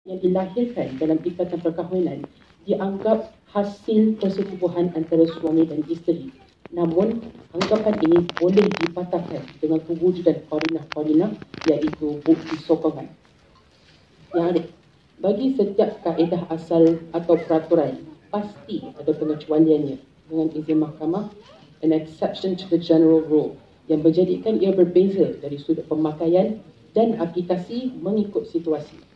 yang dilahirkan dalam ikatan perkahwinan dianggap hasil persetubuhan antara suami dan isteri. Namun, anggapan ini boleh dipatahkan dengan kewujudan qarinah-qarinah iaitu bukti sokongan. Yang ada, bagi setiap kaedah asal atau peraturan, pasti ada pengecualiannya dengan izin mahkamah, an exception to the general rule, yang menjadikan ia berbeza dari sudut pemakaian dan aplikasi mengikut situasi.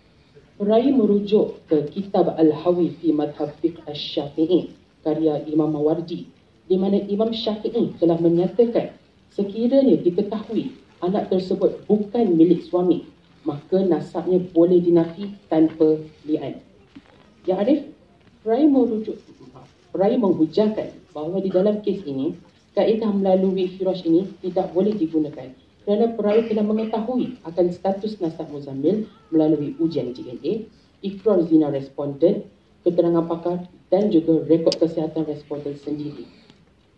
Perayu merujuk ke kitab Al-Hawi fi Madhab Fiqh Asy-Syafi'i karya Imam Mawardi, di mana Imam Syafi'i telah menyatakan sekiranya diketahui anak tersebut bukan milik suami, maka nasabnya boleh dinafi tanpa li'an. Yang Arif, perayu menghujahkan bahawa di dalam kes ini, kaedah melalui firash ini tidak boleh digunakan kerana perayu telah mengetahui akan status nasab Muzammil melalui ujian DNA, ikrar zina responden, keterangan pakar dan juga rekod kesihatan responden sendiri.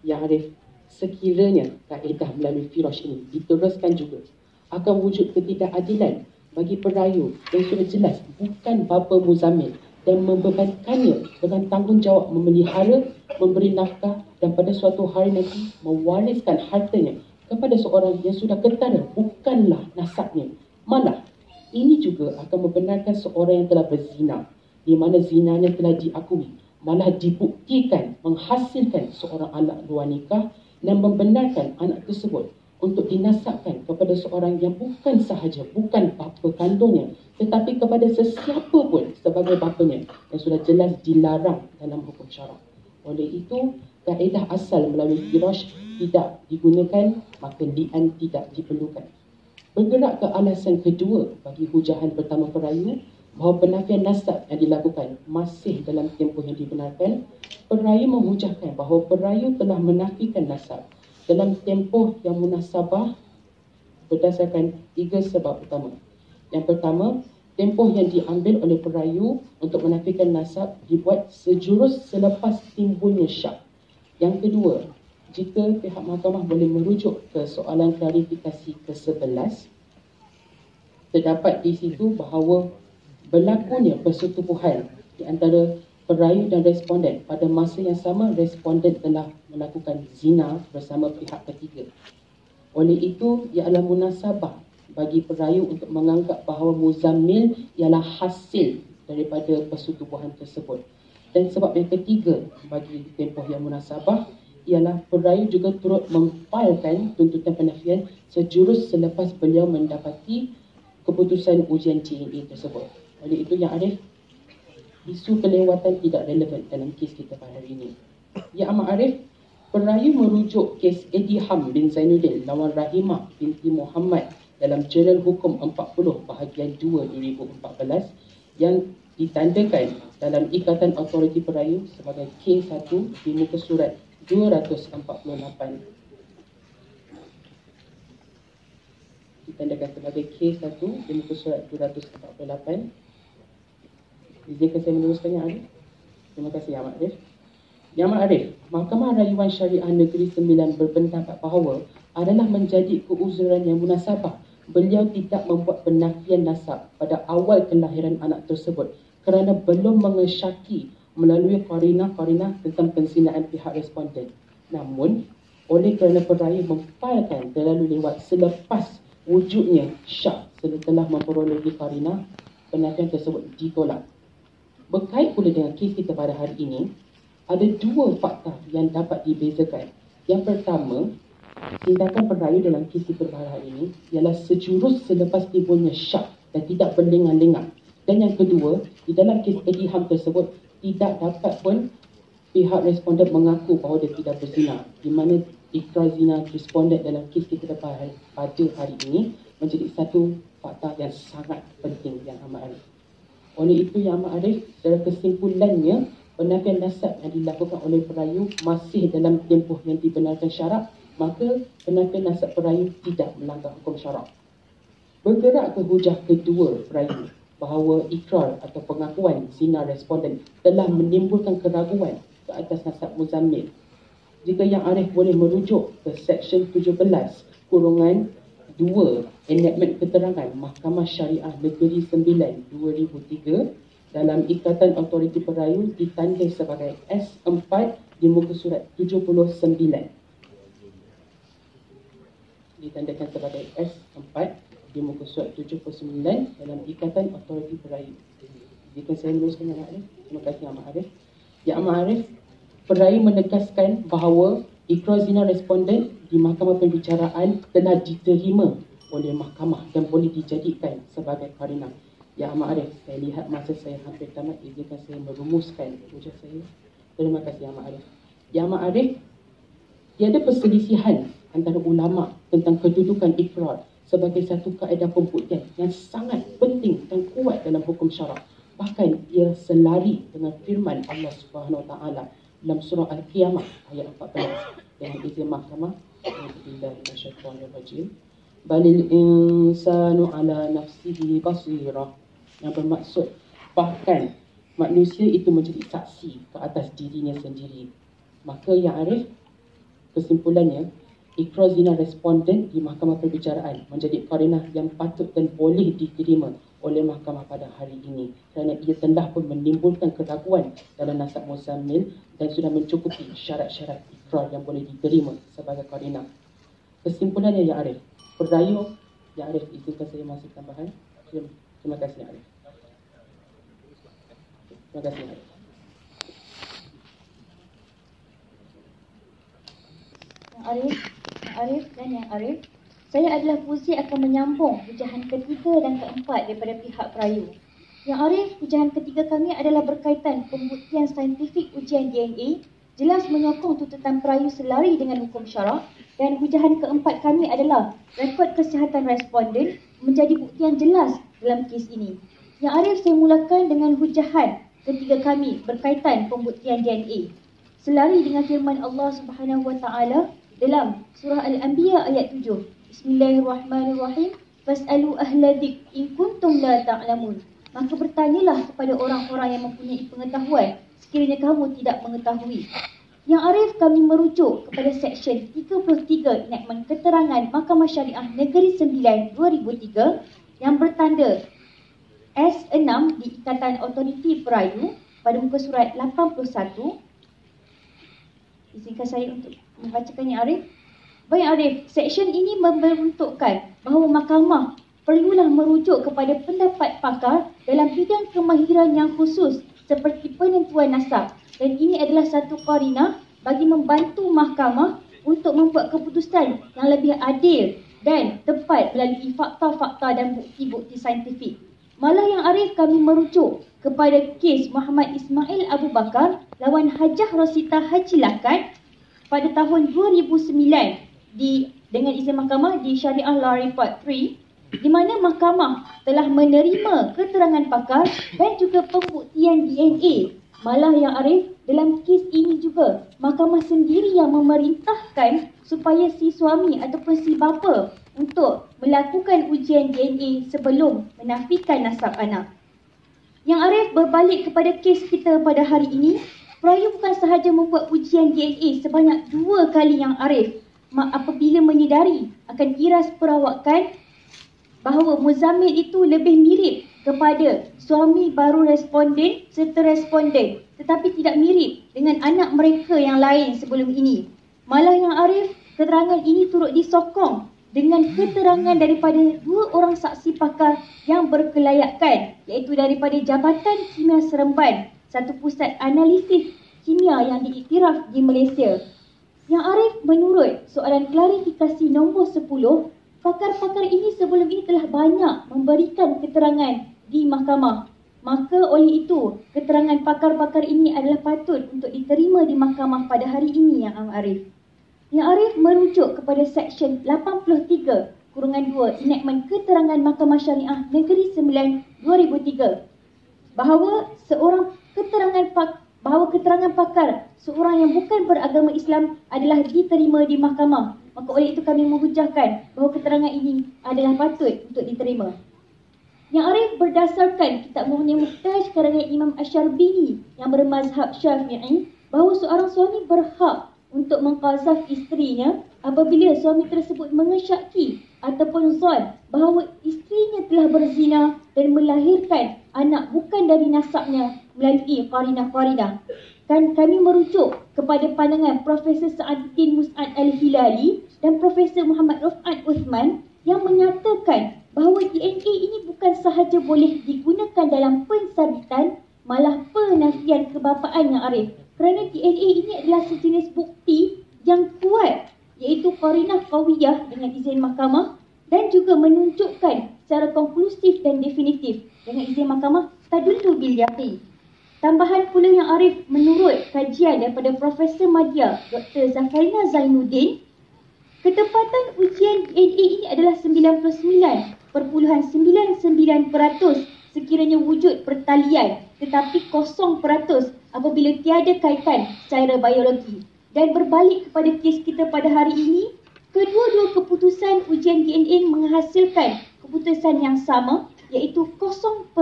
Yang Arif, sekiranya kaedah melalui firash ini diteruskan juga, akan wujud ketidakadilan bagi perayu yang sudah jelas bukan bapa Muzammil dan membebankannya dengan tanggungjawab memelihara, memberi nafkah dan pada suatu hari nanti mewariskan hartanya kepada seorang yang sudah ketara bukanlah nasabnya. Malah, ini juga akan membenarkan seorang yang telah berzina, di mana zinanya telah diakui, malah dibuktikan menghasilkan seorang anak luar nikah dan membenarkan anak tersebut untuk dinasabkan kepada seorang yang bukan sahaja bukan bapa kandungnya, tetapi kepada sesiapa pun sebagai bapanya yang sudah jelas dilarang dalam hukum syarak. Oleh itu, kaedah asal melalui firash tidak digunakan, maka li'an tidak diperlukan. Bergerak ke alasan kedua bagi hujahan pertama perayu, bahawa penafian nasab yang dilakukan masih dalam tempoh yang dibenarkan, perayu menghujahkan bahawa perayu telah menafikan nasab dalam tempoh yang munasabah berdasarkan 3 sebab utama. Yang pertama, tempoh yang diambil oleh perayu untuk menafikan nasab dibuat sejurus selepas timbulnya syak. Yang kedua, jika pihak mahkamah boleh merujuk ke soalan klarifikasi ke-11, terdapat di situ bahawa berlakunya persetubuhan di antara perayu dan responden pada masa yang sama responden telah melakukan zina bersama pihak ketiga. Oleh itu, ialah munasabah bagi perayu untuk menganggap bahawa Muzammil ialah hasil daripada persetubuhan tersebut. Dan sebab yang ketiga bagi tempoh yang munasabah ialah perayu juga turut memfailkan tuntutan penafian sejurus selepas beliau mendapati keputusan ujian DNA tersebut. Oleh itu, Yang Arif, isu kelewatan tidak relevan dalam kes kita pada hari ini. Yang Amat Arif, perayu merujuk kes Eddie Ham bin Zainuddin lawan Rahimah binti Muhammad dalam Jurnal Hukum 40 bahagian 2 2014 yang ditandakan dalam Ikatan Autoriti Perayu sebagai K1 di muka surat 248. Ditandakan sebagai K1 di muka surat 248. Izinkan saya meneruskannya, Arif. Terima kasih, Yang Amat Arif. Yang Amat Arif, Mahkamah Rayuan Syariah Negeri Sembilan berpendapat bahawa adalah menjadi keuzuran yang munasabah beliau tidak membuat penafian nasab pada awal kelahiran anak tersebut kerana belum mengesyaki melalui qarinah-qarinah tentang penzinaan pihak responden. Namun, oleh kerana perayu memfailkan terlalu lewat selepas wujudnya syak setelah memperolehi qarinah, penafian tersebut ditolak. Berkait pula dengan kes kita pada hari ini, ada dua fakta yang dapat dibezakan. Yang pertama, tindakan perayu dalam kes kita pada hari ini ialah sejurus selepas timbulnya syak dan tidak berlengang-lengang. Dan yang kedua, di dalam kes Eddie Ham tersebut, tidak dapat pun pihak responden mengaku bahawa dia tidak berzina, di mana ikrar zina responden dalam kes kita pada hari ini menjadi satu fakta yang sangat penting yang amat arif. Oleh itu yang amat arif, secara kesimpulannya, penafian nasab yang dilakukan oleh perayu masih dalam tempoh yang dibenarkan syarak, maka penafian nasab perayu tidak melanggar hukum syarak. Bergerak ke hujah kedua perayu, bahawa ikrar atau pengakuan zina responden telah menimbulkan keraguan ke atas nasab Muzammil. Jika yang arif boleh merujuk ke Seksyen 17 kurungan 2. Enactment Keterangan Mahkamah Syariah Negeri Sembilan 2003 dalam Ikatan Autoriti Perayu ditanda sebagai S4 di muka surat 79. Ditandakan sebagai S4 di muka surat 79 dalam Ikatan Autoriti Perayu. Jika saya meneruskan Yang Arif. Terima kasih Yang Arif. Yang Arif, perayu menegaskan bahawa ikrar zina responden di mahkamah pembicaraan telah diterima oleh mahkamah dan boleh dijadikan sebagai qarinah. Yang Arif, saya lihat masa saya hampir tamat, izinkan saya merumuskan hujah saya. Terima kasih Yang Arif. Yang Arif, tiada perselisihan antara ulama tentang kedudukan ikrar sebagai satu kaedah pembuktian yang sangat penting dan kuat dalam hukum syarak. Bahkan ia selari dengan firman Allah Subhanahu Wa Taala dalam surah Al-Qiyamah ayat 14 dengan izin mahkamah. Bismillahirrahmanirrahim. Balil insanu ala nafsihi basirah, yang bermaksud bahkan manusia itu menjadi saksi ke atas dirinya sendiri. Maka Yang Arif, kesimpulannya, ikrar zina responden di mahkamah perbicaraan menjadi qarinah yang patut dan boleh diterima oleh mahkamah pada hari ini kerana ia telah pun menimbulkan keraguan dalam nasab muzammil dan sudah mencukupi syarat-syarat ikrar yang boleh diterima sebagai qarinah. Kesimpulannya Yang Arif, perayu Yang Arif, izinkan saya masuk tambahan. Terima kasih Yang Arif. Terima kasih Yang Arif. Arif dan Yang Arif, saya adalah Fuzi akan menyambung hujahan ketiga dan keempat daripada pihak perayu. Yang Arif, hujahan ketiga kami adalah berkaitan pembuktian saintifik ujian DNA, jelas menyokong tuntutan perayu selari dengan hukum syarak, dan hujahan keempat kami adalah rekod kesihatan responden menjadi bukti yang jelas dalam kes ini. Yang Arif, saya mulakan dengan hujahan ketiga kami berkaitan pembuktian DNA. Selari dengan firman Allah Subhanahu Wa Taala dalam surah Al-Anbiya ayat 7. Bismillahirrahmanirrahim. Fas'alu ahla dzikr in kuntum la ta'lamun. Maka bertanyalah kepada orang-orang yang mempunyai pengetahuan sekiranya kamu tidak mengetahui. Yang Arif, kami merujuk kepada Seksyen 33 Enactment Keterangan Mahkamah Syariah Negeri Sembilan 2003 yang bertanda S6 di Ikatan Autoriti Perayu pada muka surat 81. Izinkan saya untuk membacakan Yang Arif. Baik Arif, seksyen ini membentukkan bahawa mahkamah perlulah merujuk kepada pendapat pakar dalam bidang kemahiran yang khusus seperti penentuan nasab, dan ini adalah satu qarinah bagi membantu mahkamah untuk membuat keputusan yang lebih adil dan tepat melalui fakta-fakta dan bukti-bukti saintifik. Malah Yang Arif, kami merujuk kepada kes Muhammad Ismail Abu Bakar lawan Hajah Rosita Haji Lakat pada tahun 2009 dengan izin mahkamah di Syariah Law Report 3, di mana mahkamah telah menerima keterangan pakar dan juga pembuktian DNA. Malah Yang Arif, dalam kes ini juga mahkamah sendiri yang memerintahkan supaya si suami ataupun si bapa untuk melakukan ujian DNA sebelum menafikan nasab anak. Yang Arif, berbalik kepada kes kita pada hari ini, perayu bukan sahaja membuat ujian DNA sebanyak 2 kali Yang Arif apabila menyedari akan iras perawakan bahawa muzammil itu lebih mirip kepada suami baru responden serta responden, tetapi tidak mirip dengan anak mereka yang lain sebelum ini. Malah Yang Arif, keterangan ini turut disokong dengan keterangan daripada 2 orang saksi pakar yang berkelayakan, iaitu daripada Jabatan Kimia Seremban, satu pusat analisis kimia yang diiktiraf di Malaysia. Yang Arif, menurut soalan klarifikasi nombor 10, pakar-pakar ini sebelum ini telah banyak memberikan keterangan di mahkamah. Maka oleh itu, keterangan pakar-pakar ini adalah patut untuk diterima di mahkamah pada hari ini Yang Arif. Yang Arif merujuk kepada Seksyen 83/2 Enactment Keterangan Mahkamah Syariah Negeri Sembilan 2003 bahawa keterangan pakar seorang yang bukan beragama Islam adalah diterima di mahkamah. Maka oleh itu kami menghujahkan bahawa keterangan ini adalah patut untuk diterima. Yang Arif, berdasarkan kitab Mughni Muhtaj karangan Imam Asy-Syarbini yang bermazhab Syafi'i, bahawa seorang suami berhak untuk mengqazaf isterinya apabila suami tersebut mengesyaki ataupun zon bahawa isterinya telah berzina dan melahirkan anak bukan dari nasabnya melalui qarinah-qarinah. Kami merujuk kepada pandangan Profesor Sa'aduddin Mus'ad Al-Hilali dan Profesor Muhammad Ruf'at Uthman yang menyatakan bahawa DNA ini bukan sahaja boleh digunakan dalam pensabitan, malah penafian kebapaan yang arif. Kerana DNA ini adalah sejenis bukti yang kuat, iaitu qarinah qawiyah dengan izin mahkamah, dan juga menunjukkan secara konklusif dan definitif dengan izin mahkamah tadullu bil yaqin. Tambahan pula yang arif menurut kajian daripada Profesor Madya Dr. Zafarina Zainuddin, ketepatan ujian DNA ini adalah 99.99% sekiranya wujud pertalian, tetapi 0% apabila tiada kaitan secara biologi. Dan berbalik kepada kes kita pada hari ini, kedua-dua keputusan ujian DNA menghasilkan keputusan yang sama, iaitu 0%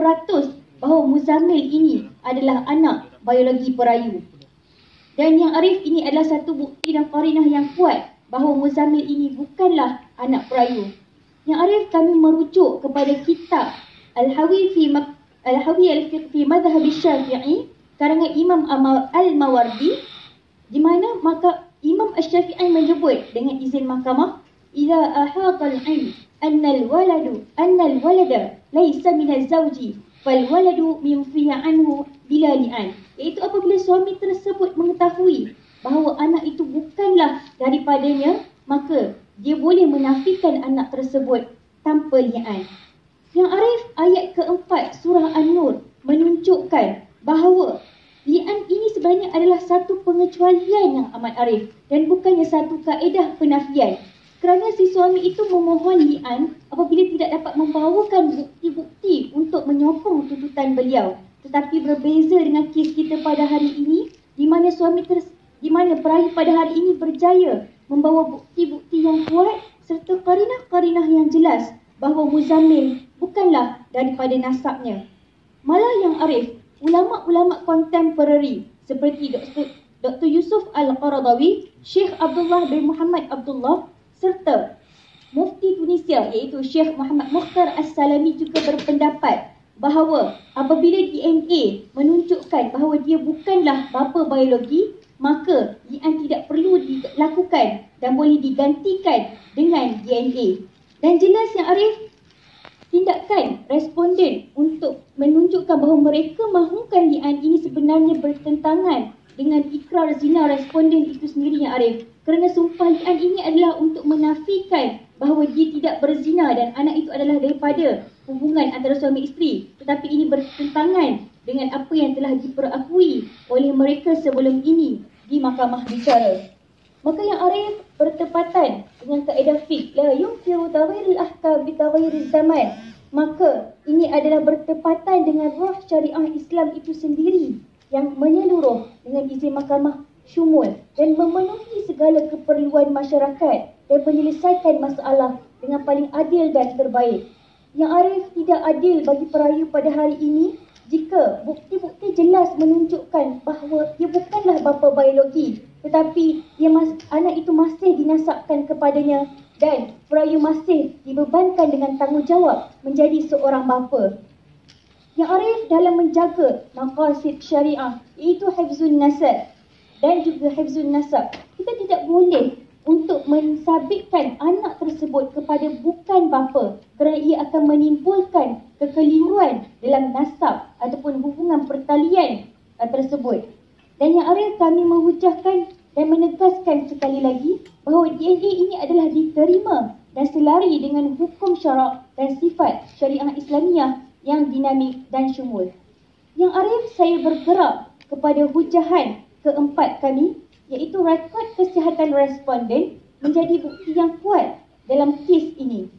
bahawa Muzammil ini adalah anak biologi perayu. Dan yang arif ini adalah satu bukti dan qarinah yang kuat bahawa Muzammil ini bukanlah anak perayu. Yang arif kami merujuk kepada kitab Al-Hawi fi Madhhab Syafi'i karangan Imam Al-Mawardi, di mana maka Imam Asy-Syafi'i menyebut dengan izin mahkamah, idza ahata al-'ilm anna al-walada laysa min az-zawji fal waladu minfiya anhu bila li'an, iaitu apabila suami tersebut mengetahui bahawa anak itu bukanlah daripadanya, maka dia boleh menafikan anak tersebut tanpa li'an. Yang arif ayat keempat surah An-Nur menunjukkan bahawa li'an ini sebenarnya adalah satu pengecualian yang amat arif dan bukannya satu kaedah penafian. Kerana si suami itu memohon li'an apabila tidak dapat membawakan bukti-bukti untuk menyokong tuntutan beliau. Tetapi berbeza dengan kes kita pada hari ini, di mana perayu pada hari ini berjaya membawa bukti-bukti yang kuat serta qarinah-qarinah yang jelas bahawa Muzammil bukanlah daripada nasabnya. Malah yang arif, ulama-ulama kontemporari seperti Dr. Yusuf Al-Qaradawi, Syekh Abdullah bin Muhammad Abdullah serta Mufti Tunisia iaitu Syekh Muhammad Mukhtar As-Salami juga berpendapat bahawa apabila DNA menunjukkan bahawa dia bukanlah bapa biologi, maka li'an tidak perlu dilakukan dan boleh digantikan dengan DNA. Dan jelas yang arif, tindakan responden untuk menunjukkan bahawa mereka mahukan li'an ini sebenarnya bertentangan dengan ikrar zina responden itu sendiri yang arif. Kerana sumpah li'an ini adalah untuk menafikan bahawa dia tidak berzina dan anak itu adalah daripada hubungan antara suami isteri. Tetapi ini bertentangan dengan apa yang telah diperakui oleh mereka sebelum ini di mahkamah bicara. Maka yang arif bertepatan dengan kaedah fiqh la yumkinu taghayyurul ahkam bi taghayyuriz zaman. Maka ini adalah bertepatan dengan roh syariah Islam itu sendiri yang menyeluruh dengan izin mahkamah syumul dan memenuhi segala keperluan masyarakat dan menyelesaikan masalah dengan paling adil dan terbaik. Yang arif tidak adil bagi perayu pada hari ini jika bukti-bukti jelas menunjukkan bahawa dia bukanlah bapa biologi, tetapi anak itu masih dinasabkan kepadanya dan perayu masih dibebankan dengan tanggungjawab menjadi seorang bapa. Yang arif dalam menjaga maqasid syariah iaitu hifzun nasab dan juga hifzun nasab, kita tidak boleh untuk mensabitkan anak tersebut kepada bukan bapa kerana ia akan menimbulkan kekeliruan dalam nasab ataupun hubungan pertalian tersebut. Dan yang arif kami menghujahkan dan menegaskan sekali lagi bahawa DNA ini adalah diterima dan selari dengan hukum syarak dan sifat syariah Islamiah yang dinamik dan syumul. Yang arif saya bergerak kepada hujahan keempat kami, iaitu rekod kesihatan responden menjadi bukti yang kuat dalam kes ini.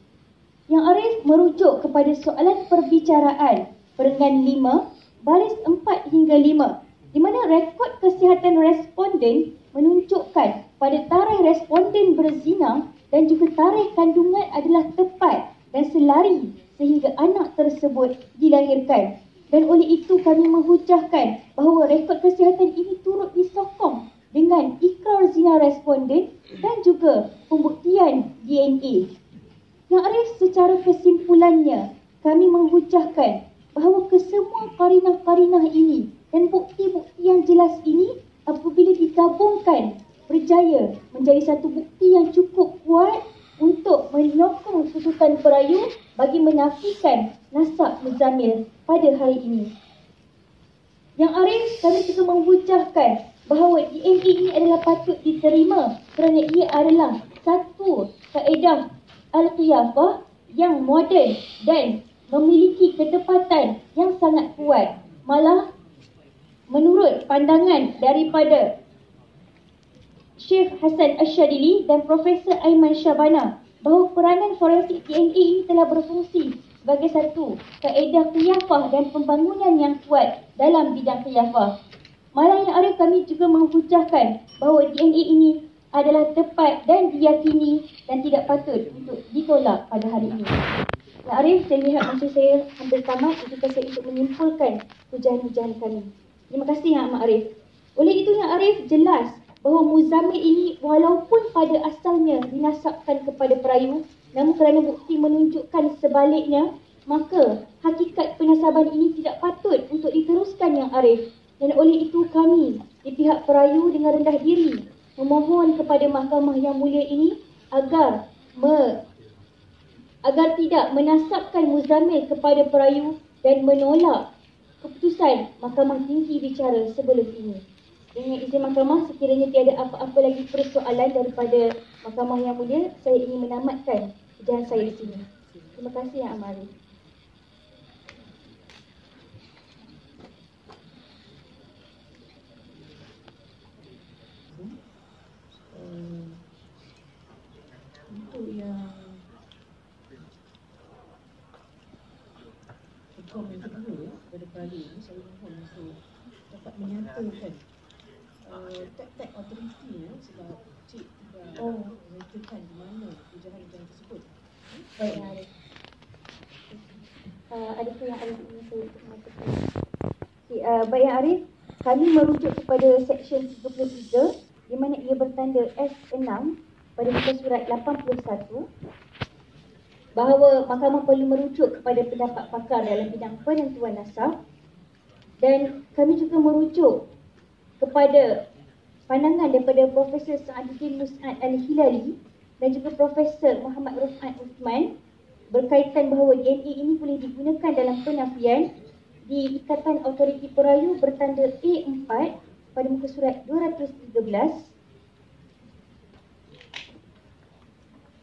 Yang arif merujuk kepada soalan perbicaraan perenggan 5 baris 4 hingga 5, di mana rekod kesihatan responden menunjukkan pada tarikh responden berzina dan juga tarikh kandungan adalah tepat dan selari sehingga anak tersebut dilahirkan. Dan oleh itu kami menghujahkan bahawa rekod kesihatan ini turut disokong dengan ikrar zina responden dan juga pembuktian DNA. Yang Yang Arif, secara kesimpulannya, kami menghujahkan bahawa kesemua karinah-karinah ini dan bukti-bukti yang jelas ini apabila digabungkan berjaya menjadi satu bukti yang cukup kuat untuk menyokong tuntutan perayu bagi menafikan nasab Muzammil pada hari ini. Yang Arif, kami juga menghujahkan bahawa DNA ini adalah patut diterima kerana ia adalah satu kaedah al-qiyafah yang moden dan memiliki ketepatan yang sangat kuat. Malah menurut pandangan daripada Syekh Hasan Asyadili dan Profesor Aiman Syabana, bahawa peranan forensik DNA ini telah berfungsi sebagai satu kaedah qiyafah dan pembangunan yang kuat dalam bidang qiyafah. Malah Yang Arif, kami juga menghujahkan bahawa DNA ini adalah tepat dan diyakini dan tidak patut untuk ditolak pada hari ini. Yang Arif, saya lihat masa saya hampir tamat, jika saya untuk menyimpulkan hujahan-hujahan kami. Terima kasih Yang Amat Arif. Oleh itu Yang Arif, jelas bahawa Muzammil ini walaupun pada asalnya dinasabkan kepada perayu, namun kerana bukti menunjukkan sebaliknya, maka hakikat penasaban ini tidak patut untuk diteruskan Yang Arif. Dan oleh itu kami di pihak perayu dengan rendah diri memohon kepada mahkamah yang mulia ini agar tidak menasabkan Muzammil kepada perayu dan menolak keputusan Mahkamah Tinggi bicara sebelum ini. Dengan izin mahkamah, sekiranya tiada apa-apa lagi persoalan daripada mahkamah yang mulia, saya ingin menamatkan ujian saya di sini. Terima kasih Yang Amat Arif. Untuk yang komen kedua pada perayu ini, saya mohon untuk dapat menyatakan tag autoriti sebab cik tidak menyatakan di mana ujaran-ujaran tersebut. Baik Yang Arif. Adakah Yang Arif ingin saya mengatakan? Baik Yang Arif, kami merujuk kepada Seksyen 33 di mana ia bertanda S6 pada muka surat 81 bahawa mahkamah perlu merujuk kepada pendapat pakar dalam bidang penentuan nasab, dan kami juga merujuk kepada pandangan daripada Profesor Sa'aduddin Mus'ad Al-Hilali dan juga Profesor Muhammad Ruf'at Uthman berkaitan bahawa DNA ini boleh digunakan dalam penafian di Ikatan Autoriti Perayu bertanda A4 pada muka surat 213.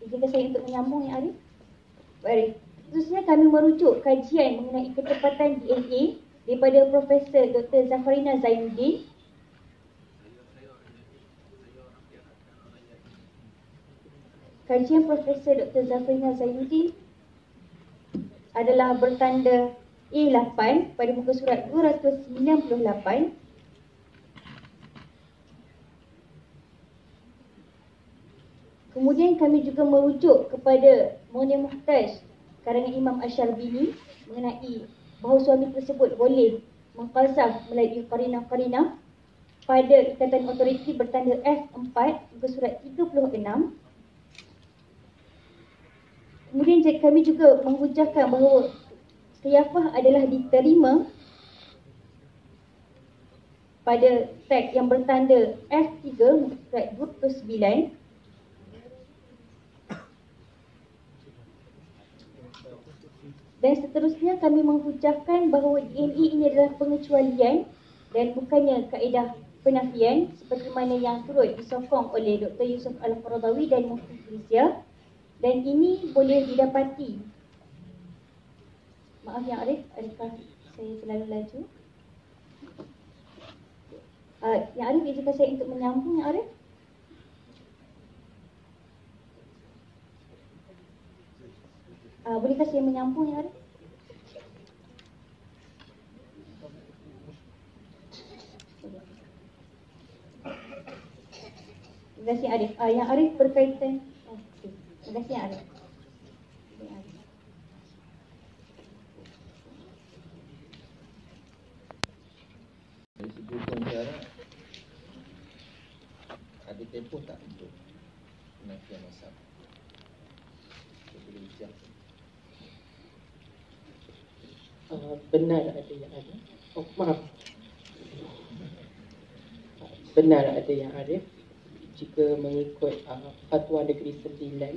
Izinkan saya untuk menyambung Yang Arif. Baik. Khususnya kami merujuk kajian mengenai ketepatan DNA daripada Profesor Dr. Zafarina Zainuddin, kajian Profesor Dr. Zafarina Zainuddin adalah bertanda A8 pada muka surat 298. Kemudian kami juga merujuk kepada Munir Muhtaj karangan Imam Asyarbini mengenai bahawa suami tersebut boleh mengqazaf melalui qarinah-qarinah pada Ikatan Autoriti bertanda F4 muka surat 36. Kemudian kami juga menghujahkan bahawa qiyafah adalah diterima pada tag yang bertanda F3 muka surat 29. Dan seterusnya kami menghujahkan bahawa DNA ini adalah pengecualian dan bukannya kaedah penafian seperti mana yang turut disokong oleh Dr. Yusuf Al-Qaradawi dan Mufti Frizia, dan ini boleh didapati. Maaf Yang Arif, adakah saya terlalu laju? Yang Arif, izinkan saya untuk menyambung Yang Arif. Bolehkah saya menyambung Yang Arif? Terima kasih Arif. Yang Arif berkaitan. Terima kasih Yang Arif. Dari segi hukum negara, ada tempoh tak untuk penafian nasab? Boleh hujah. Benar ada yang ada. Oh, maaf. Benar ada yang ada. Jika mengikut Fatwa Negeri Sembilan,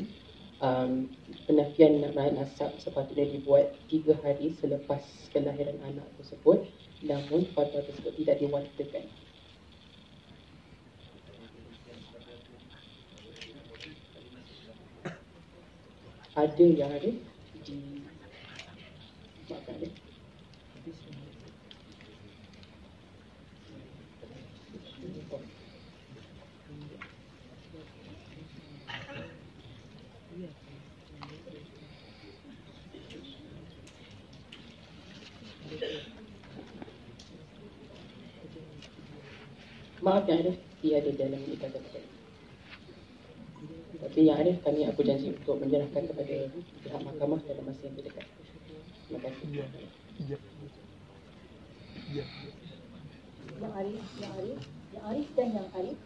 penafian nasab sepatutnya dibuat 3 hari selepas kelahiran anak tersebut, namun fatwa tersebut tidak diwakilkan. Ada yang ada di makan dia. Maaf yang ada tiada dalam dikatakan. Tapi yang ada kami aku janji untuk menyerahkan kepada pihak mahkamah dalam masa yang terdekat. Terima kasih. Yang Arif dan Yang Arif.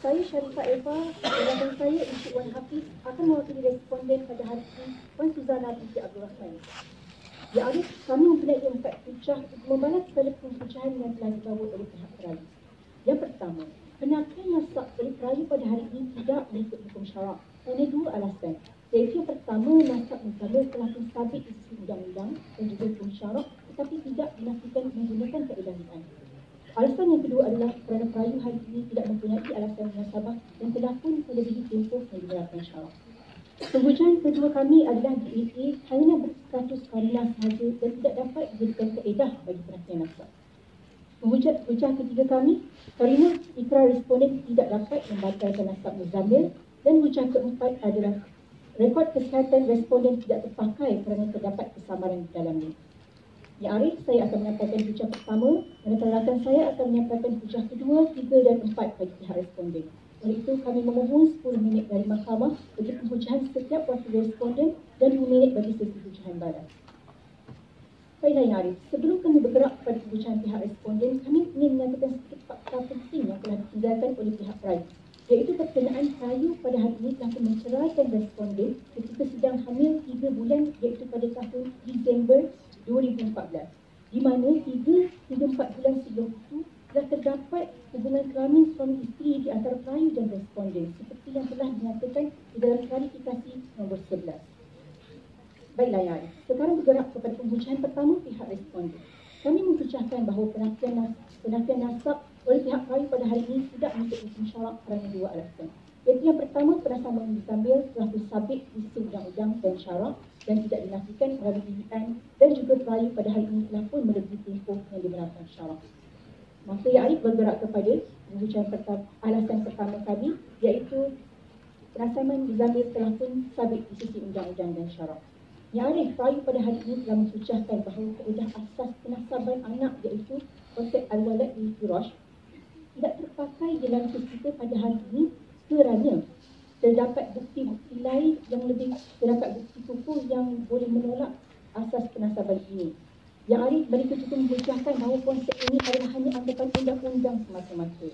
Saya Sharifah Eva, rakan saya Encik Wan Hafiz akan mewakili responden pada hari ini Wan Suzana binti Abdul Rahman. Yang Arif, kami mempunyai 4 hujah untuk membalas segala perhujahan yang telah dibawa oleh pihak perayu. Yang pertama, penafian nasab oleh perayu pada hari ini tidak mengikut hukum syarak kerana 2 alasan. Iaitu yang pertama, nasab muzamil telah pun sabit di sisi undang-undang dan juga hukum syarak tetapi tidak dinafikan menggunakan kaedah li'an. Alasan yang kedua adalah kerana perayu hari ini tidak mempunyai alasan munasabah dan telah pun melebihi tempoh yang dibenarkan syarak. Penghujahan kedua kami adalah DAA hanya berstatus karinah sahaja dan tidak dapat dijadikan kaedah bagi penafian nasab. Hujah ketiga kami, karinah ikrar responden tidak dapat membatalkan nasab muzamil, dan hujah keempat adalah rekod kesihatan responden tidak terpakai kerana terdapat kesamaran di dalamnya. Ya Arif, saya akan menyampaikan hujah pertama, manakala rakan saya akan menyampaikan hujah kedua, 3 dan 4 bagi pihak responden. Oleh itu, kami memohon 10 minit dari mahkamah bagi penghujahan setiap wakil responden dan 2 minit bagi sesi hujahan balas. Baiklah Ya Arif, sebelum kami bergerak kepada penghujahan pihak responden, kami ingin menyatakan sedikit fakta penting yang telah ditinggalkan oleh pihak perayu, iaitu berkenaan perayu pada hari ini telah menceraikan responden ketika sedang hamil 3 bulan, iaitu pada tahun Disember 2014, di mana 3 hingga 4 bulan sebelum itu telah terdapat hubungan kelamin suami isteri di antara perayu dan responden seperti yang telah dinyatakan di dalam klarifikasi nombor 11. Baiklah Ya Arif, sekarang bergerak kepada penghujahan pertama pihak responden. Kami menghujahkan bahawa penafian nasab oleh pihak perayu pada hari ini tidak mengikut hukum syarak kerana 2 alasan. Iaitu yang pertama, penasaban muzamil telah bersabit di sisi undang-undang dan syarak dan tidak dinafikan melalui li'an, dan juga perayu pada hari ini telah pun melebihi tempoh yang dibenarkan syarak. Maka Ya Arif bergerak kepada penghujahan alasan pertama kami, iaitu penasaban muzamil telah pun sabit di sisi undang-undang dan syarak. Ya Arif, perayu pada hari ini telah menghujahkan bahawa kaedah asas penasaban anak iaitu konsep al-walad lil-firash tidak terpakai dalam kes kita pada hari ini kerana terdapat bukti-bukti lain yang lebih, terdapat bukti kukuh yang boleh menolak asas penasaban ini. Yang Arif, mereka juga menghujahkan bahawa konsep ini adalah hanya anggapan undang-undang semata-mata.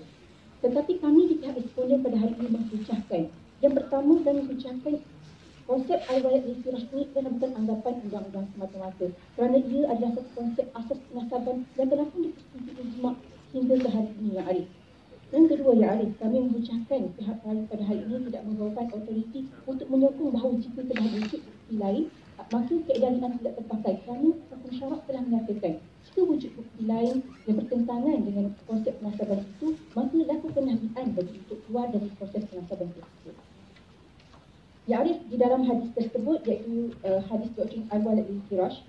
Tetapi kami di pihak responden pada hari ini menghujahkan. Yang pertama, kami menghujahkan konsep al-walad lil-firash ini adalah bukan anggapan undang-undang semata-mata kerana ia adalah satu konsep asas penasaban yang telah pun dipersetujui ijma' hingga ke hari ini Ya Arif. Yang kedua Ya Arif, kami menghujahkan pihak perayu pada hari ini tidak membawakan autoriti untuk menyokong bahawa jika telah wujud bukti lain, maka kaedah li'an tidak terpakai kerana hukum syarak telah menyatakan jika wujud bukti lain yang bertentangan dengan konsep penasaban itu, maka lakukanlah li'an bagi untuk keluar dari proses penasaban tersebut. Ya Arif, di dalam hadis tersebut iaitu hadis doktrin al-walad lil-firash,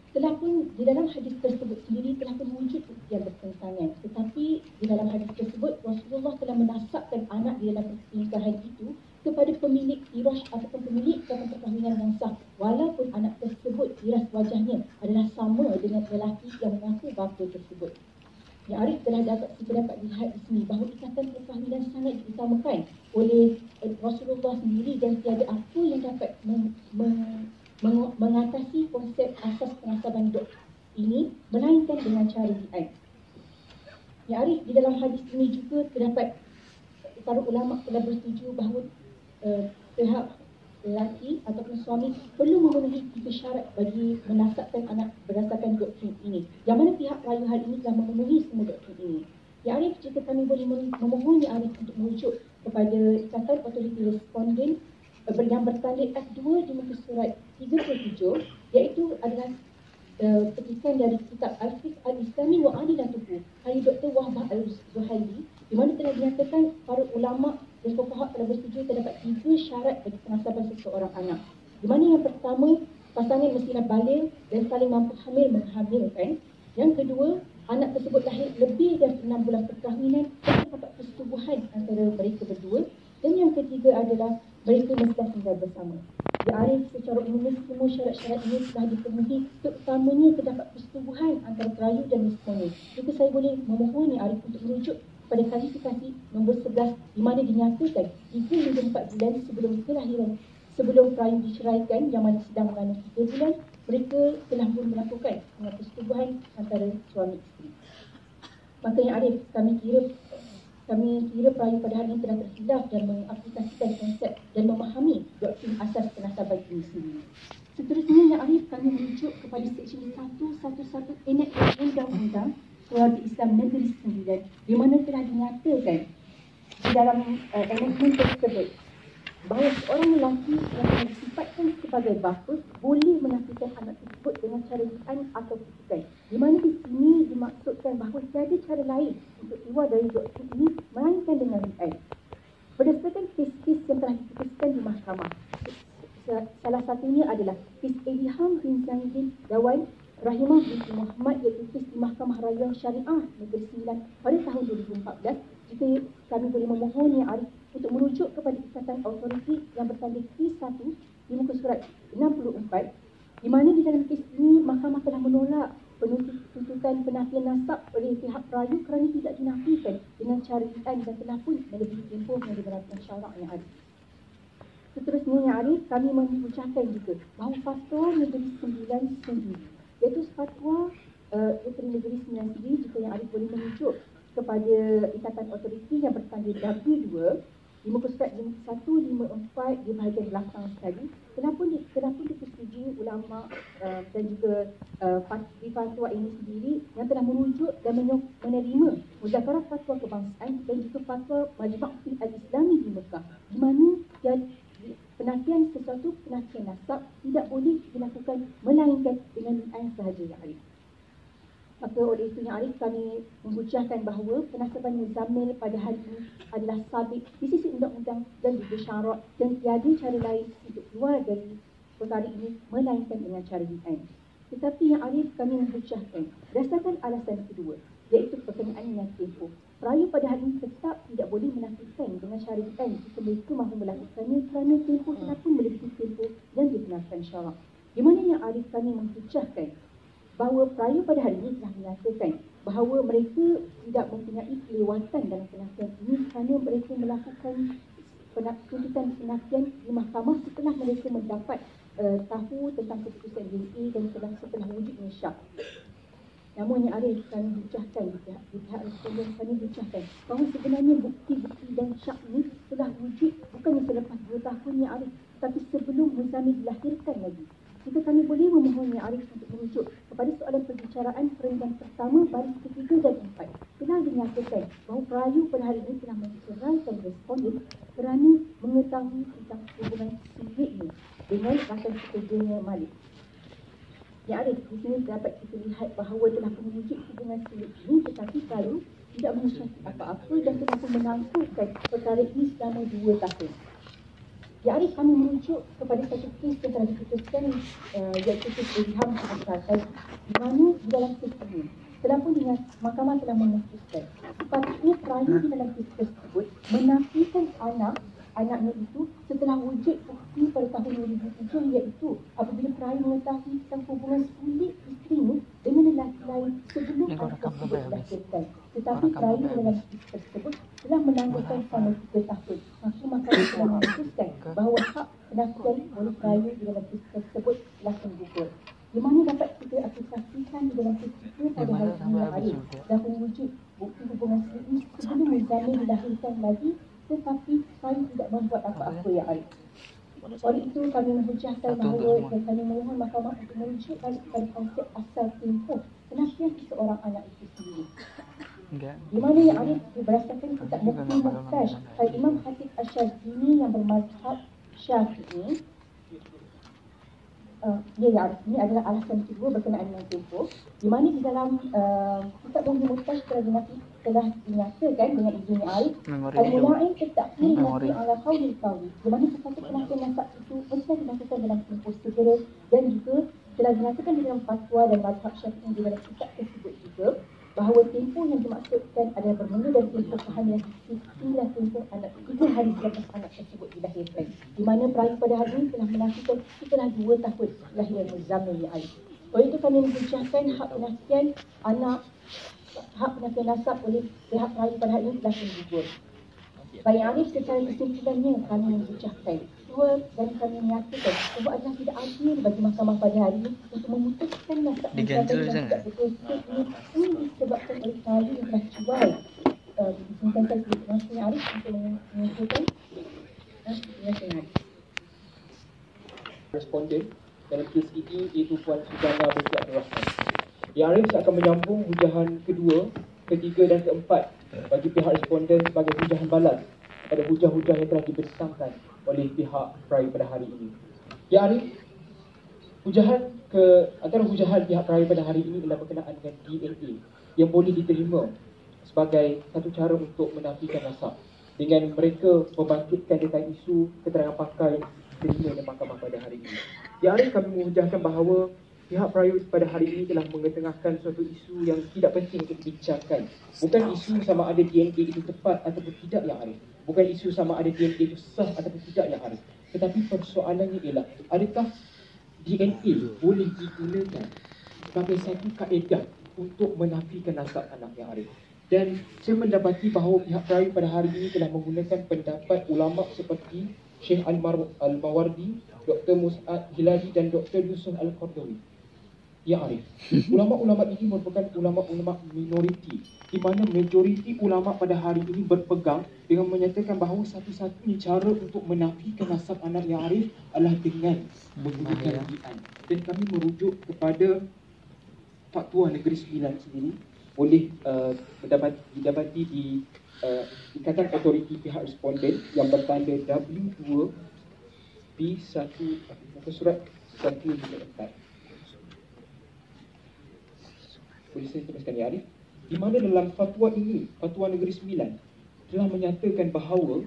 telah pun di dalam hadis tersebut sendiri telah pun wujud bukti yang bertentangan. Tetapi di dalam hadis tersebut Rasulullah telah menasabkan anak di dalam pernikahan itu kepada pemilik firash ataupun pemilik dalam perkahwinan yang sah, walaupun anak tersebut iras wajahnya adalah sama dengan lelaki yang mengaku bapa tersebut. Ya Arif, telah dapat lihat di sini bahawa ikatan perkahwinan sangat diutamakan oleh Rasulullah sendiri dan tiada apa yang dapat mengatasi konsep asas penasaban ini melainkan dengan cara li'an. Ya Arif, di dalam hadis ini juga terdapat para ulama telah bersetuju bahawa pihak lelaki ataupun suami perlu memenuhi 3 syarat bagi menasabkan anak berdasarkan doktrin ini. Yang mana pihak rayu hal ini telah memenuhi semua doktrin ini. Ya Arif, jika kami boleh memohon Ya Arif untuk merujuk kepada Ikatan Otoriti Responden yang bertanding F2 di muka surat 37, iaitu adalah petikan dari kitab Al-Fiqh Al-Islami wa Adilatuhu karya Dr. Wahbah Al-Zuhaili, di mana telah dinyatakan para ulama dan fuqaha telah bersetuju terdapat 3 syarat bagi penasaban seseorang anak. Di mana yang pertama, pasangan mestilah baligh dan saling mampu menghamilkan. Yang kedua, anak tersebut lahir lebih dari 6 bulan perkahwinan dan terdapat persetubuhan antara mereka berdua. Dan yang ketiga adalah mereka mestilah tinggal bersama. Ya Arif, secara umumnya semua syarat-syarat ini telah dipenuhi, terutamanya terdapat persetubuhan antara perayu dan responden. Jika saya boleh memohon Ya Arif untuk merujuk pada klasifikasi nombor 11 di mana dinyatakan 3 hingga 4 bulan sebelum kelahiran, sebelum perayu diceraikan yang mana sedang mengandung 3 bulan, mereka telah pun melakukan persetubuhan antara suami isteri. Maka Ya Arif, kami kira perayu pada hari ini telah terhilaf dan mengaplikasikan konsep dan memahami doktrin asas penasaban ini sendiri. Seterusnya Ya Arif, kami merujuk kepada Seksyen 111 Enak Undang-Undang Keluarga Islam Negeri Sembilan, di mana telah dinyatakan di dalam enactment tersebut bahawa seorang lelaki yang telah disifatkan sebagai bapa boleh menafikan anak tersebut dengan cara li'an atau kutukan. Di mana di sini dimaksudkan bahawa tiada cara lain untuk keluar dari doktrin ini melainkan dengan li'an. Berdasarkan kes-kes yang telah diputuskan di mahkamah, salah satunya adalah kes Ilham bin Zainuddin Dawan Rahimah binti Muhammad, iaitu kes di Mahkamah Raya Syariah Negeri Sembilan pada tahun 2014. Jika kami boleh memohon Ya Arif untuk merujuk kepada Ikatan Autoriti yang bertanding K1 di muka surat 64, di mana di dalam kes ini mahkamah telah menolak tuntutan penafian nasab oleh pihak perayu kerana tidak dinafikan dengan cara li'an dan telah pun melebihi tempoh yang diberlakukan syarak Ya Arif. Seterusnya Ya Arif, kami mengucapkan juga bahawa fatwa Negeri Sembilan sendiri, iaitu fatwa Negeri Sembilan sendiri, jika Yang Arif boleh merujuk kepada Ikatan Otoriti yang bertanding W2 di muka surat 154 di bahagian belakang sekali, telah pun dipersetujui ulama dan juga di fatwa ini sendiri yang telah merujuk dan menerima muzakarah fatwa kebangsaan dan juga fatwa Majma' Al-Islami di Mekah, di mana penafian sesuatu penafian nasab tidak boleh dilakukan melainkan dengan li'an sahaja Ya Arif. Maka oleh itu Ya Arif, kami menghujahkan bahawa penasaban muzamil pada hari ini adalah sabit di sisi undang-undang dan juga syarak, dan tiada cara lain untuk keluar dari perkara ini melainkan dengan cara li'an. Tetapi Ya Arif, kami menghujahkan berdasarkan alasan kedua, iaitu berkenaan dengan tempoh. Perayu pada hari ini tetap tidak boleh menafikan dengan cara li'an jika mereka mahu melakukannya kerana tempoh telah pun melebihi tempoh yang dibenarkan syarak. Di mana Ya Arif, kami menghujahkan bahawa perayu pada hari ini telah menyatakan bahawa mereka tidak mempunyai kelewatan dalam penafian ini kerana mereka melakukan tuntutan penafian di mahkamah setelah mereka mendapat tahu tentang keputusan DNA dan setelah wujudnya syak. Namun Ya Arif, kami hujahkan di pihak responden, kami hujahkan bahawa sebenarnya bukti-bukti dan syak ini telah wujud bukannya selepas 2 tahun Ya Arif, tapi sebelum muzamil dilahirkan lagi. Jika kami boleh memohon Ya Arif untuk merujuk kepada soalan perbicaraan perenggan pertama baris ketiga dan 4, telah dinyatakan bahawa perayu pada hari ini telah menceraikan responden kerana mengetahui tentang hubungan siriknya dengan rakan pekerjanya Malik. Ya Arif, di sini dapat kita lihat bahawa telah pun wujud hubungan sirik ini, tetapi perayu tidak mengucapkan apa-apa dan telah pun menangguhkan perkara ini selama 2 tahun. Ya Arif, kami merujuk kepada satu kes yang telah diputuskan, iaitu kes Ilham Al-Fatih, di mana di dalam kes ini telah pun mahkamah telah memutuskan sepatutnya perayu di dalam kes tersebut menafikan anaknya itu setelah wujud bukti pada tahun 2007, iaitu apabila perayu mengetahui tentang hubungan sulit isterinya dengan lelaki lain sebelum anak tersebut dilahirkan. Tetapi perayu dalam kes tersebut telah menangguhkan selama 3 tahun. Maka mahkamah telah memutuskan bahawa hak penafian oleh perayu di dalam kes tersebut telah tergugur. Di mana dapat kita aplikasikan di dalam kes kita pada hari ini dan wujud bukti hubungan sulit sebelum muzamil dilahirkan lagi, tetapi perayu tidak membuat apa-apa Ya Arif. Oleh itu kami menghujahkan bahawa dan kami memohon mahkamah untuk merujuk balik kepada konsep asal tempoh penafian seseorang anak itu sendiri. Di mana yang Arif berdasarkan kitab Mufti Muhtaj oleh Imam Khatib Asy-Syadzili yang bermazhab Syafi'i. Ya Arif, ini adalah alasan kedua berkenaan dengan tempoh, di mana di dalam kitab Mufti Muhtaj telah dinyatakan dengan izin Arif al-mula'in at-ta'khir nafi ala qawli qawi, di mana satu penafian nasab itu mesti dilakukan dalam tempoh segera, dan juga telah dinyatakan di dalam fatwa dan mazhab Syafi'i di dalam kitab tersebut juga bahawa tempoh yang dimaksudkan adalah bermula dari tempoh kehamilan hingga tempoh anak 3 hari selepas anak tersebut dilahirkan, di mana perawi pada hari ini telah menafikan setelah 2 tahun kelahiran Muzammil ya Arif. Oleh itu kami menghujahkan hak penafian anak, hak penafian nasab oleh pihak perawi pada hari ini telah gugur. Baik Arif, secara kesimpulannya kami menghujahkan dan kami menyatakan bahawa adalah tidak adil bagi mahkamah pada hari ini untuk memutuskan nasab Muzammil yang tidak betul-betul ini disebabkan oleh perawi yang telah jual. Izinkan saya sedikit maksudnya Arif untuk mengusulkan. Terima kasih Arif. Responden dalam kes ini iaitu Puan Suzana binti Abdul Rahman. Yang Arif akan menyambung hujahan kedua, ketiga dan keempat bagi pihak responden sebagai hujahan balas pada hujah-hujah yang telah dibentangkan oleh pihak perawi pada hari ini. Ya Arif, antara hujahan pihak perawi pada hari ini adalah berkenaan dengan DNA yang boleh diterima sebagai satu cara untuk menafikan nasab dengan mereka membangkitkan tentang isu keterangan pakar yang diterima oleh mahkamah pada hari ini. Ya Arif, kami menghujahkan bahawa pihak perawi pada hari ini telah mengetengahkan suatu isu yang tidak penting untuk dibincangkan. Bukan isu sama ada DNA itu tepat ataupun tidak ya Arif. Bukan isu sama ada DNA itu sah ataupun tidak ya Arif. Tetapi persoalannya ialah, adakah DNA boleh digunakan sebagai satu kaedah untuk menafikan nasab anak ya Arif. Dan saya mendapati bahawa pihak perawi pada hari ini telah menggunakan pendapat ulama seperti Syekh Al-Mawardi, Dr. Mus'ad Hilali dan Dr. Yusuf Al-Qardawi. Ya Arif, ulama-ulama ini merupakan ulama-ulama minoriti, di mana majoriti ulama pada hari ini berpegang dengan menyatakan bahawa satu-satunya cara untuk menafikan nasab anak yang Arif adalah dengan menggunakan li'an. Dan kami merujuk kepada Fatwa Negeri Sembilan sendiri boleh didapati di Ikatan Otoriti Pihak Responden yang bertanda W2 B1 muka surat 154. Boleh saya teruskan ya Arif? Di mana dalam fatwa ini, Fatwa Negeri Sembilan telah menyatakan bahawa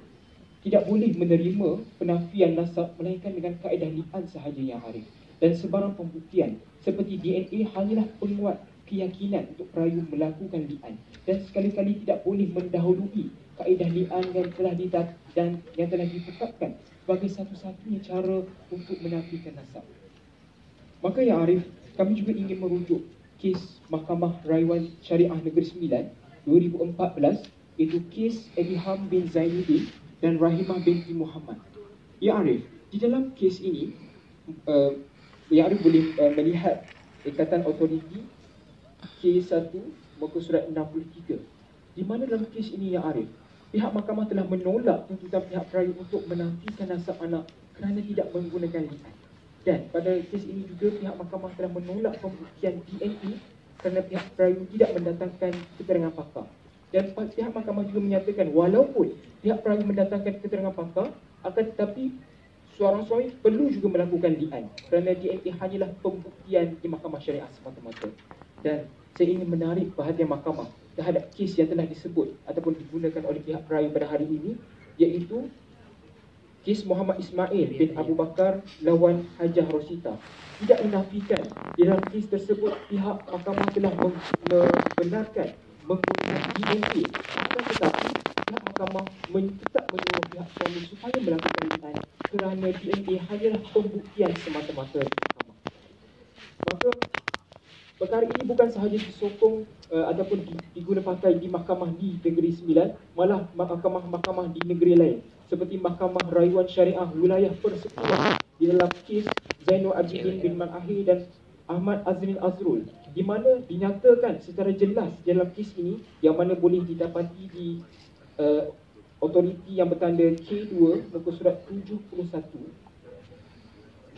tidak boleh menerima penafian nasab melainkan dengan kaedah li'an sahaja ya Arif. Dan sebarang pembuktian seperti DNA hanyalah penguat keyakinan untuk perayu melakukan li'an, dan sekali-kali tidak boleh mendahului kaedah li'an yang telah ditetapkan sebagai satu-satunya cara untuk menafikan nasab. Maka ya Arif, kami juga ingin merujuk kes Mahkamah Rayuan Syariah Negeri Sembilan 2014, iaitu kes Ebiham bin Zainuddin dan Rahimah binti Muhammad. Ya Arif, di dalam kes ini Ya Arif boleh melihat Ikatan Otoriti K1 muka surat 63, di mana dalam kes ini ya Arif, pihak mahkamah telah menolak tuntutan pihak perayu untuk menafikan nasab anak kerana tidak menggunakan li'an. Dan pada kes ini juga pihak mahkamah telah menolak pembuktian DNA kerana pihak perayu tidak mendatangkan keterangan pakar. Dan pihak mahkamah juga menyatakan walaupun pihak perayu mendatangkan keterangan pakar, akan tetapi seorang suami perlu juga melakukan li'an kerana DNA hanyalah pembuktian di mahkamah syariah semata-mata. Dan saya ingin menarik perhatian mahkamah terhadap kes yang telah disebut ataupun digunakan oleh pihak perayu pada hari ini, iaitu kes Muhammad Ismail bin Abu Bakar lawan Hajah Rosita. Tidak dinafikan di dalam kes tersebut pihak mahkamah telah membenarkan menggunakan DNA, akan tetapi pihak mahkamah tetap menyuruh pihak suami supaya melakukan li'an kerana DNA hanyalah pembuktian semata-mata di mahkamah. Maka perkara ini bukan sahaja disokong ataupun diguna pakai di mahkamah di Negeri Sembilan, malah mahkamah-mahkamah di negeri lain seperti Mahkamah Rayuan Syariah Wilayah Persekutuan di dalam kes Zainul Abidin bin Manahir dan Ahmad Azrin Azrul, di mana dinyatakan secara jelas dalam kes ini yang mana boleh didapati di otoriti yang bertanda K2 muka surat 71,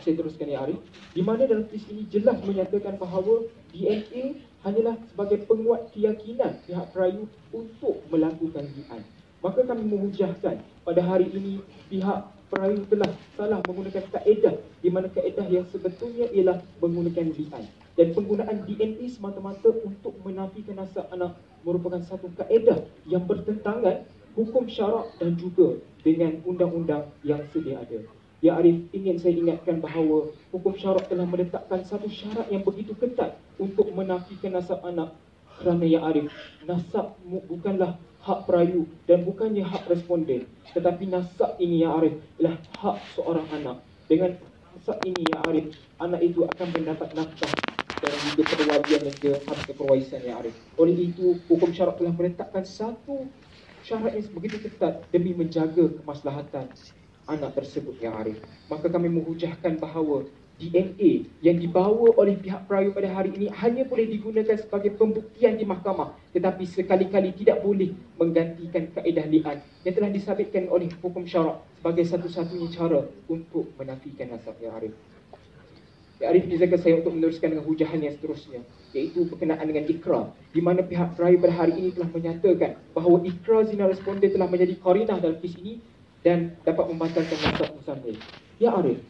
Saya teruskan ya Arif. Di mana dalam kes ini jelas menyatakan bahawa DNA hanyalah sebagai penguat keyakinan pihak perayu untuk melakukan li'an. Maka kami menghujahkan pada hari ini pihak perayu telah salah menggunakan kaedah, di mana kaedah yang sebetulnya ialah menggunakan li'an. Dan penggunaan DNA semata-mata untuk menafikan nasab anak merupakan satu kaedah yang bertentangan hukum syarak dan juga dengan undang-undang yang sedia ada. Ya Arif, ingin saya ingatkan bahawa hukum syarak telah meletakkan satu syarat yang begitu ketat untuk menafikan nasab anak. Kerana ya Arif, nasab bukanlah hak perayu dan bukannya hak responden. Tetapi nasab ini ya Arif ialah hak seorang anak. Dengan nasab ini ya Arif, anak itu akan mendapat nafkah dan juga perwajiban dan juga harta perwarisan ya Arif. Oleh itu, hukum syarak telah meletakkan satu syarat yang begitu ketat demi menjaga kemaslahatan anak tersebut ya Arif. Maka kami menghujahkan bahawa DNA yang dibawa oleh pihak perayu pada hari ini hanya boleh digunakan sebagai pembuktian di mahkamah, tetapi sekali-kali tidak boleh menggantikan kaedah li'an yang telah disabitkan oleh hukum syarak sebagai satu-satunya cara untuk menafikan nasab ya Arif. Ya Arif, izinkan saya untuk meneruskan dengan hujahan yang seterusnya, iaitu berkenaan dengan ikrar, di mana pihak perayu pada hari ini telah menyatakan bahawa ikrar zina responden telah menjadi qarinah dalam kes ini dan dapat membatalkan nasab Muzamil. Ya Arif,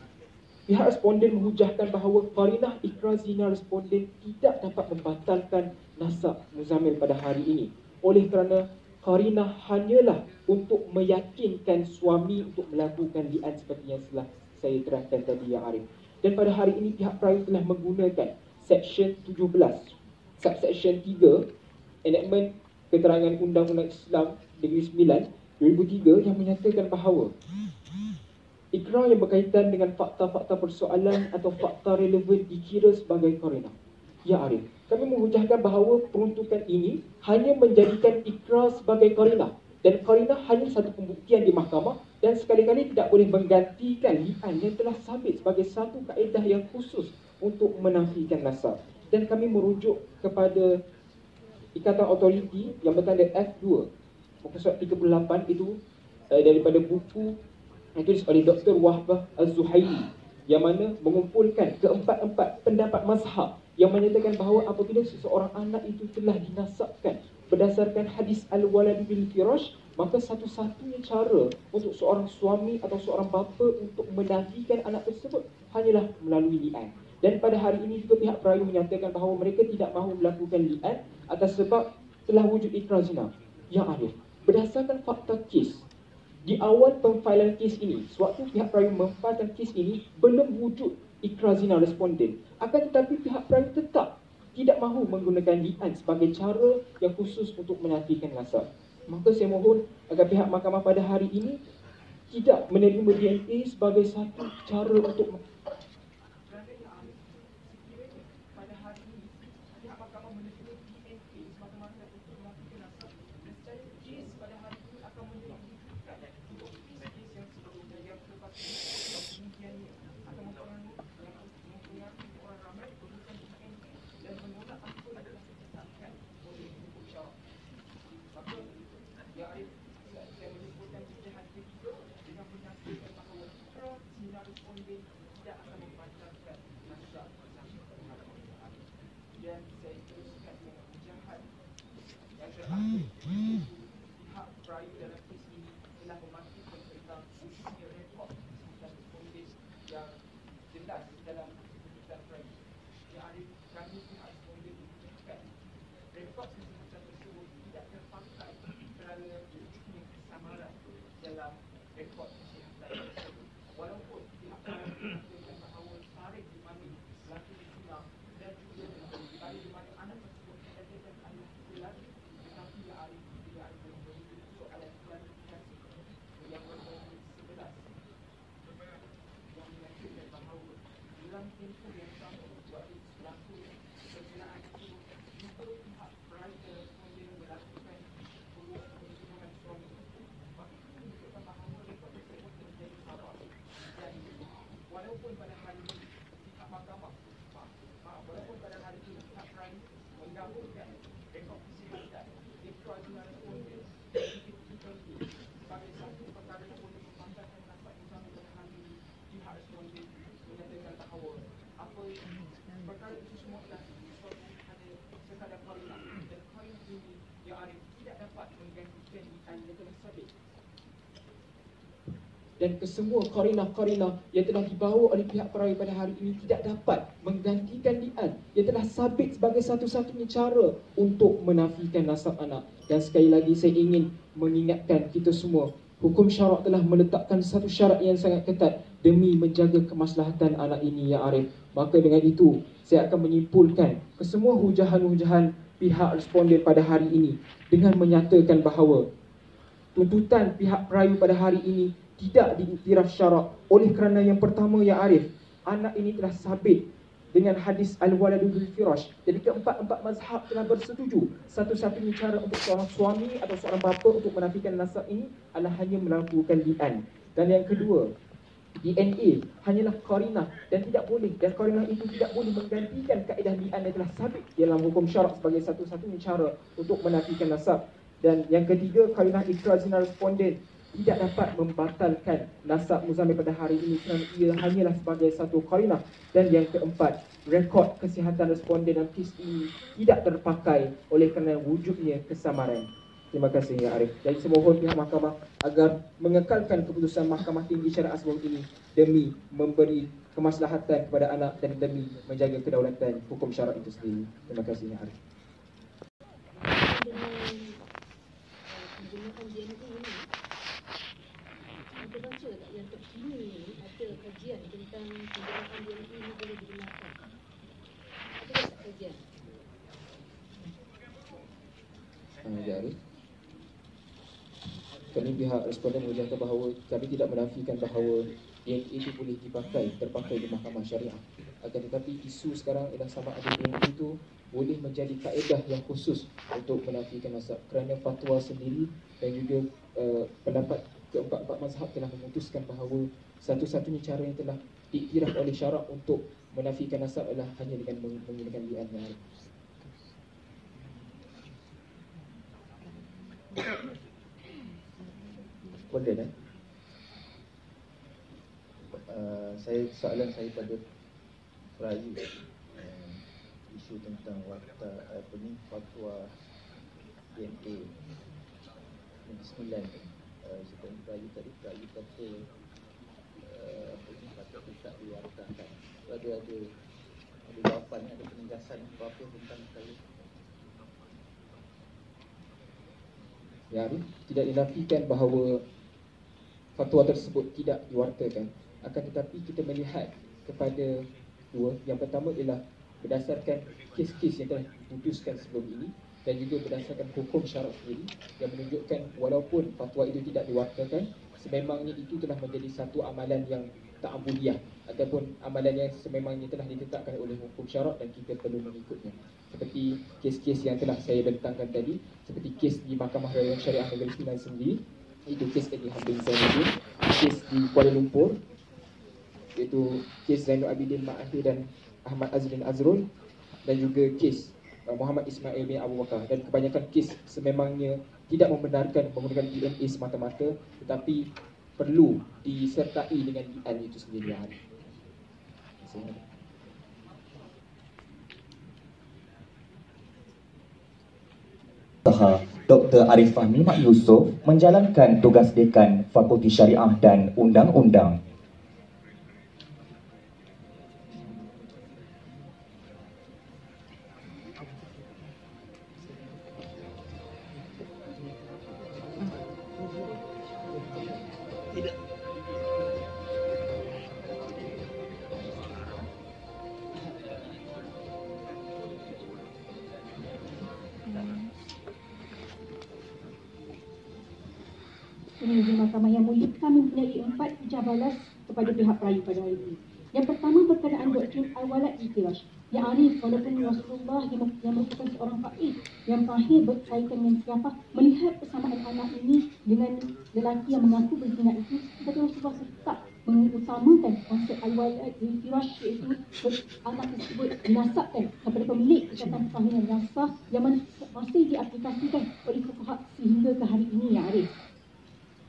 pihak responden menghujahkan bahawa qarinah ikrar zina responden tidak dapat membatalkan nasab Muzamil pada hari ini, oleh kerana qarinah hanyalah untuk meyakinkan suami untuk melakukan li'an seperti yang telah saya terangkan tadi ya Arif. Dan pada hari ini pihak perayu telah menggunakan Seksyen 17, Subseksyen 3, Enactment Keterangan Undang-Undang Islam Negeri 9, 2003 yang menyatakan bahawa ikrar yang berkaitan dengan fakta-fakta persoalan atau fakta relevan dikira sebagai qarinah. Ya Arif, kami menghujahkan bahawa peruntukan ini hanya menjadikan ikrar sebagai qarinah, dan qarinah hanya satu pembuktian di mahkamah dan sekali-kali tidak boleh menggantikan li'an yang telah sabit sebagai satu kaedah yang khusus untuk menafikan nasab. Dan kami merujuk kepada Ikatan Autoriti yang bertanda F2 muka surat 38 itu daripada buku yang ditulis oleh Dr. Wahbah Az-Zuhaili, yang mana mengumpulkan keempat-empat pendapat mazhab yang menyatakan bahawa apabila seseorang anak itu telah dinasabkan berdasarkan hadis al-walad bil firash, maka satu-satunya cara untuk seorang suami atau seorang bapa untuk menafikan anak tersebut hanyalah melalui li'an. Dan pada hari ini juga pihak perayu menyatakan bahawa mereka tidak mahu melakukan li'an atas sebab telah wujud ikrar zina. Ya Arif, berdasarkan fakta kes, di awal pemfailan kes ini, sewaktu pihak perayu memfailkan kes ini, belum wujud ikrar zina responden. Akan tetapi pihak perayu tetap tidak mahu menggunakan li'an sebagai cara yang khusus untuk menafikan nasab. Maka saya mohon agar pihak mahkamah pada hari ini tidak menerima DNA sebagai satu cara untuk li'an yang telah sabit. Dan kesemua qarinah-qarinah yang telah dibawa oleh pihak perawi pada hari ini tidak dapat menggantikan li'an yang telah sabit sebagai satu-satunya cara untuk menafikan nasab anak. Dan sekali lagi saya ingin mengingatkan kita semua, hukum syarak telah meletakkan satu syarat yang sangat ketat demi menjaga kemaslahatan anak ini, ya Arif. Maka dengan itu saya akan menyimpulkan kesemua hujahan-hujahan pihak responden pada hari ini dengan menyatakan bahawa tuntutan pihak perayu pada hari ini tidak diiktiraf syarak oleh kerana yang pertama, ya Arif, anak ini telah sabit dengan hadis al-waladu bil firash. Jadi keempat-empat mazhab telah bersetuju satu-satunya cara untuk seorang suami atau seorang bapa untuk menafikan nasab ini adalah hanya melakukan li'an. Dan yang kedua, DNA hanyalah qarinah dan tidak boleh, dan qarinah itu tidak boleh menggantikan kaedah li'an yang telah sabit dalam hukum syarak sebagai satu-satunya cara untuk menafikan nasab. Dan yang ketiga, qarinah ikrar zina responden tidak dapat membatalkan nasab Muzammil pada hari ini kerana ia hanyalah sebagai satu qarinah. Dan yang keempat, rekod kesihatan responden dalam kes ini tidak terpakai oleh kerana wujudnya kesamaran. Terima kasih, ya Arif. Jadi saya mohon pihak mahkamah agar mengekalkan keputusan Mahkamah Tinggi Syariah sebelum ini demi memberi kemaslahatan kepada anak dan demi menjaga kedaulatan hukum syarak itu sendiri. Terima kasih, ya Arif. Menggunakan DNA ini, kita baca tak yang terkini ni ada kajian tentang penggunaan DNA ini boleh digunakan. Ada tak kajian? Ya Arif. Kami pihak responden mengucapkan bahawa kami tidak menafikan bahawa DNA itu boleh terpakai di mahkamah syariah. Akan tetapi isu sekarang ialah sama ada DNA itu boleh menjadi kaedah yang khusus untuk menafikan nasab kerana fatwa sendiri dan juga pendapat keempat-empat mazhab telah memutuskan bahawa satu-satunya cara yang telah diiktiraf oleh syarak untuk menafikan nasab adalah hanya dengan menggunakan li'an. Boleh soalan saya pada perayu isu tentang fatwa DNA Negeri Sembilan. Seperti perayu tadi, perayu kata patut tidak diwartakan. Ada jawapan, ada penegasan apa-apa tentang saya? Ya, tidak dinafikan bahawa fatwa tersebut tidak diwartakan. Akan tetapi kita melihat kepada dua. Yang pertama ialah berdasarkan kes-kes yang telah diputuskan sebelum ini dan juga berdasarkan hukum syarak sendiri yang menunjukkan walaupun fatwa itu tidak diwartakan, sememangnya itu telah menjadi satu amalan yang ta'abudiyah ataupun amalan yang sememangnya telah ditetapkan oleh hukum syarak dan kita perlu mengikutnya. Seperti kes-kes yang telah saya bentangkan tadi, seperti kes di Mahkamah Raya Syariah Negeri Sembilan sendiri, itu kes Eddie Hamdin Zainuddin, kes di Kuala Lumpur iaitu kes Zainul Abidin Ma'ahir dan Ahmad Azrin Azrul, dan juga kes Muhammad Ismail bin Abu Bakar. Dan kebanyakan kes sememangnya tidak membenarkan menggunakan DNA semata-mata, tetapi perlu disertai dengan li'an itu sendiri. Dr. Arif Fahmi Mak Yusof menjalankan tugas Dekan Fakulti Syariah dan Undang-Undang. Penghujung Mahkamah yang Mulia, kami mempunyai 4 hujah balas kepada pihak perayu pada hari ini. Yang pertama berkenaan doktrin al-walad al-firash. Ya Arif, walaupun Rasulullah yang merupakan seorang faqih yang mahir berkaitan dengan khilafah melihat persamaan anak ini dengan lelaki yang mengaku berzina itu, tetapi Rasulullah tetap mengutamakan konsep al-walad al-firash, iaitu anak tersebut dinasabkan kepada pemilik ikatan perkahwinan yang sah yang masih diaplikasikan oleh fuqaha sehingga ke hari ini, ya Arif.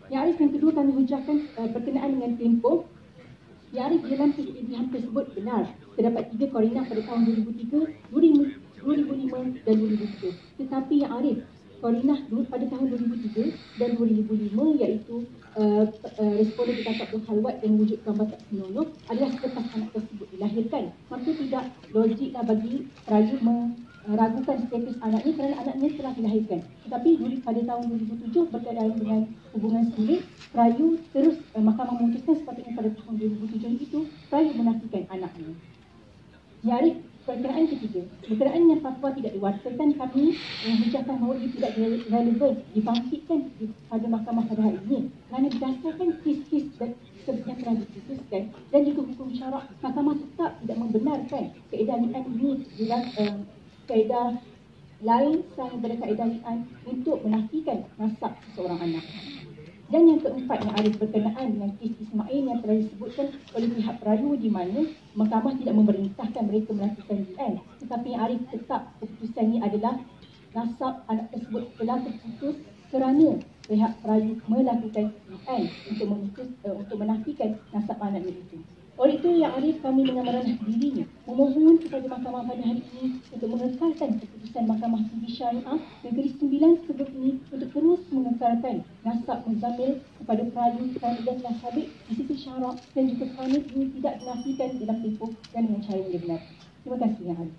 Ya Arif, yang kedua kami hujahkan berkenaan dengan tempoh. Ya Arif, dalam kesedihan tersebut benar terdapat 3 qarinah pada tahun 2003, 2005 dan 2003. Tetapi Ya Arif, Korinah pada tahun 2003 dan 2005 iaitu responden ditangkap berhalwat dan wujud gambar tak senonoh adalah selepas anak tersebut dilahirkan. Maka tidak logiklah bagi rayu meragukan status anaknya kerana anaknya telah dilahirkan. Tetapi pada tahun 2007 berkaitan dengan hubungan siri, rayu terus mahkamah memutuskan sepatutnya pada tahun 2007 itu rayu menafikan anaknya. Ya Arif, perkenaan ketiga, berkenaan dengan fatwa tidak diwakilkan, kami menghujahkan bahawa ia tidak relevan dibangkitkan pada mahkamah pada hari ini kerana berdasarkan kes-kes yang telah diputuskan dan juga hukum syarak, mahkamah tetap tidak membenarkan kaedah li'an ini dalam kaedah lain selain daripada kaedah li'an untuk menafikan nasab seseorang anak. Dan yang keempat yang ada berkenaan dengan kes Ismail yang telah disebutkan oleh pihak perayu di mana mahkamah tidak memerintahkan mereka melakukan li'an, tetapi yang Arif tetap keputusannya adalah nasab anak tersebut telah terputus kerana pihak perayu melakukan li'an untuk menafikan nasab anaknya itu. Oleh itu, yang Arif kami dengan merendah dirinya memohon kepada mahkamah pada hari ini untuk mengekalkan keputusan Mahkamah Tinggi Syariah Negeri Sembilan sebelum ini untuk terus mengekalkan nasab Muzammil kepada perayu kerana ia telah sabit di sisi syarak dan juga kerana ini tidak dinafikan dalam tempoh dan dengan cara yang benar. Terima kasih, Yang Arif.